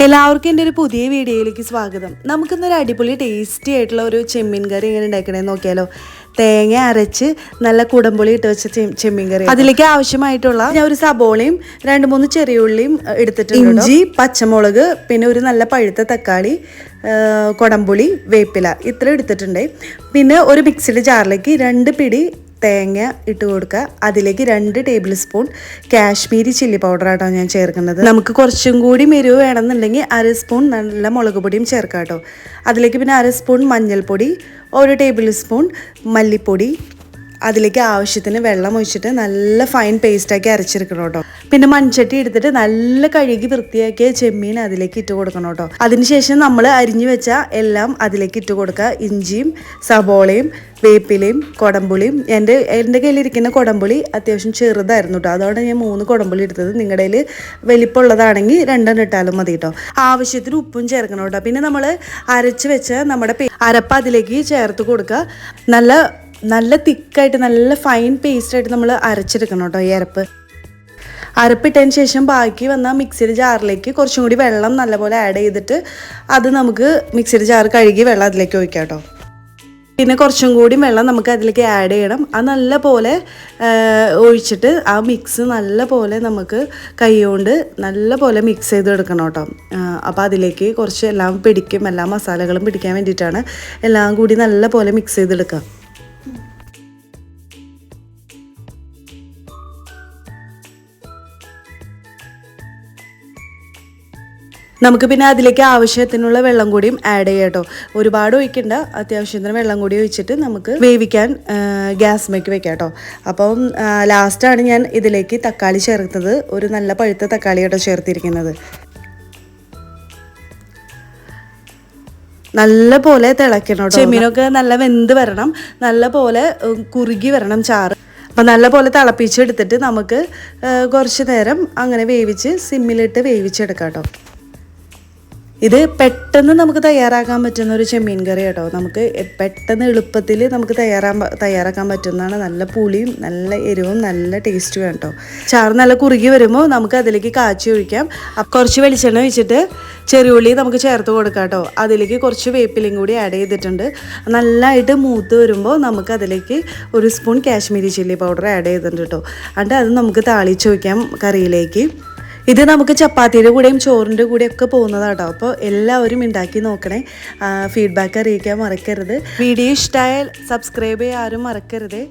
എല്ലാവർക്കും എൻ്റെ ഒരു പുതിയ വീഡിയോയിലേക്ക് സ്വാഗതം. നമുക്കിന്നൊരു അടിപൊളി ടേസ്റ്റി ആയിട്ടുള്ള ഒരു ചെമ്മീൻ കറി എങ്ങനെ ഉണ്ടാക്കണേന്ന് നോക്കിയാലോ. തേങ്ങ അരച്ച് നല്ല കുടംപുളി ഇട്ട് വെച്ച ചെമ്മീൻ കറി. അതിലേക്ക് ആവശ്യമായിട്ടുള്ള ഞാൻ ഒരു സബോളയും 2-3 ചെറിയ ഉള്ളിയും എടുത്തിട്ടുണ്ട്, ഇഞ്ചി, പച്ചമുളക്, പിന്നെ ഒരു നല്ല പഴുത്ത തക്കാളി, കുടംപുളി, വേപ്പില ഇത്ര എടുത്തിട്ടുണ്ട്. പിന്നെ ഒരു മിക്സിയുടെ ജാറിലേക്ക് 2 പിടി തേങ്ങ ഇട്ട് കൊടുക്കുക. അതിലേക്ക് 2 ടേബിൾ സ്പൂൺ കാശ്മീരി ചില്ലി പൗഡറാട്ടോ ഞാൻ ചേർക്കുന്നത്. നമുക്ക് കുറച്ചും കൂടി എരിവ് വേണമെന്നുണ്ടെങ്കിൽ 1/2 സ്പൂൺ നല്ല മുളക് പൊടിയും ചേർക്കാം കേട്ടോ. അതിലേക്ക് പിന്നെ 1/2 സ്പൂൺ മഞ്ഞൾപ്പൊടി, 1 ടേബിൾ സ്പൂൺ മല്ലിപ്പൊടി, അതിലേക്ക് ആവശ്യത്തിന് വെള്ളം ഒഴിച്ചിട്ട് നല്ല ഫൈൻ പേസ്റ്റാക്കി അരച്ചെടുക്കണം കേട്ടോ. പിന്നെ മൺചട്ടി എടുത്തിട്ട് നല്ല കഴുകി വൃത്തിയാക്കിയ ചെമ്മീൻ അതിലേക്ക് ഇട്ട് കൊടുക്കണം കേട്ടോ. അതിനുശേഷം നമ്മൾ അരിഞ്ഞു വെച്ച എല്ലാം അതിലേക്ക് ഇട്ട് കൊടുക്കുക. ഇഞ്ചിയും സബോളയും വേപ്പിലയും കുടംപുളിയും. എൻ്റെ കയ്യിലിരിക്കുന്ന കുടംപുളി അത്യാവശ്യം ചെറുതായിരുന്നു കേട്ടോ, അതുകൊണ്ട് ഞാൻ 3 കുടംപുളി എടുത്തത്. നിങ്ങളുടെ കയ്യിൽ വലിപ്പമുള്ളതാണെങ്കിൽ 2 ഇട്ടാലും മതി കേട്ടോ. ആവശ്യത്തിന് ഉപ്പും ചേർക്കണം കേട്ടോ. പിന്നെ നമ്മൾ അരച്ച് വെച്ച നമ്മുടെ അരപ്പ് അതിലേക്ക് ചേർത്ത് കൊടുക്കുക. നല്ല തിക്കായിട്ട് നല്ല ഫൈൻ പേസ്റ്റായിട്ട് നമ്മൾ അരച്ചെടുക്കണം കേട്ടോ ഈ അരപ്പിട്ടതിന് ശേഷം ബാക്കി വന്ന മിക്സിയുടെ ജാറിലേക്ക് കുറച്ചും കൂടി വെള്ളം നല്ലപോലെ ആഡ് ചെയ്തിട്ട് അത് നമുക്ക് മിക്സിയുടെ ജാർ കഴുകി വെള്ളം അതിലേക്ക് ഒഴിക്കാം കേട്ടോ. പിന്നെ കുറച്ചും കൂടി വെള്ളം നമുക്ക് അതിലേക്ക് ആഡ് ചെയ്യണം. അത് നല്ല പോലെ ഒഴിച്ചിട്ട് ആ മിക്സ് നല്ല പോലെ നമുക്ക് കൈ കൊണ്ട് നല്ല പോലെ മിക്സ് ചെയ്ത് എടുക്കണം കേട്ടോ. അപ്പോൾ അതിലേക്ക് കുറച്ച് എല്ലാം പിടിക്കും, എല്ലാ മസാലകളും പിടിക്കാൻ വേണ്ടിയിട്ടാണ് എല്ലാം കൂടി നല്ല പോലെ മിക്സ് ചെയ്തെടുക്കുക. നമുക്ക് പിന്നെ അതിലേക്ക് ആവശ്യത്തിനുള്ള വെള്ളം കൂടിയും ആഡ് ചെയ്യാം കേട്ടോ. ഒരുപാട് ഒഴിക്കണ്ട, അത്യാവശ്യത്തിന് വെള്ളം കൂടി ഒഴിച്ചിട്ട് നമുക്ക് വേവിക്കാൻ ഗ്യാസ്മേക്ക് വെക്കാം കേട്ടോ. അപ്പം ലാസ്റ്റാണ് ഞാൻ ഇതിലേക്ക് തക്കാളി ചേർത്തത്. ഒരു നല്ല പഴുത്ത തക്കാളി കേട്ടോ ചേർത്തിരിക്കുന്നത്. നല്ല പോലെ തിളയ്ക്കണം കേട്ടോ. ചെമ്മീനൊക്കെ നല്ല വെന്ത് വരണം, നല്ല പോലെ കുറുകി വരണം ചാറ്. അപ്പം നല്ല പോലെ തിളപ്പിച്ചെടുത്തിട്ട് നമുക്ക് കുറച്ച് നേരം അങ്ങനെ വേവിച്ച് സിമ്മിലിട്ട് വേവിച്ചെടുക്കാം കേട്ടോ. ഇത് പെട്ടെന്ന് നമുക്ക് തയ്യാറാക്കാൻ പറ്റുന്ന ഒരു ചെമ്മീൻ കറി കേട്ടോ. നമുക്ക് പെട്ടെന്ന് എളുപ്പത്തിൽ നമുക്ക് തയ്യാറാക്കാൻ പറ്റുന്നതാണ്. നല്ല പുളിയും നല്ല എരിവും നല്ല ടേസ്റ്റും കേട്ടോ. ചാറ് നല്ല കുറുകി വരുമ്പോൾ നമുക്ക് അതിലേക്ക് കാച്ചി ഒഴിക്കാം. കുറച്ച് വെളിച്ചെണ്ണ ഒഴിച്ചിട്ട് ചെറിയുള്ളി നമുക്ക് ചേർത്ത് കൊടുക്കാം കേട്ടോ. അതിലേക്ക് കുറച്ച് വേപ്പിലയും കൂടി ആഡ് ചെയ്തിട്ടുണ്ട്. നല്ലതായിട്ട് മൂത്ത് വരുമ്പോൾ നമുക്ക് അതിലേക്ക് 1 spoon Kashmiri chilli powder add ചെയ്തിട്ടുണ്ട് കേട്ടോ. എന്നിട്ട് അത് നമുക്ക് താളിച്ച് വയ്ക്കാം കറിയിലേക്ക്. ഇത് നമുക്ക് ചപ്പാത്തിയുടെ കൂടെയും ചോറിൻ്റെ കൂടെയൊക്കെ പോകുന്നതാട്ടോ. അപ്പോൾ എല്ലാവരും ഉണ്ടാക്കി നോക്കണേ. ഫീഡ്ബാക്ക് അറിയിക്കാൻ മറക്കരുത്. വീഡിയോ ഇഷ്ടമായാൽ സബ്സ്ക്രൈബ് ചെയ്യാൻ ആരും മറക്കരുത്.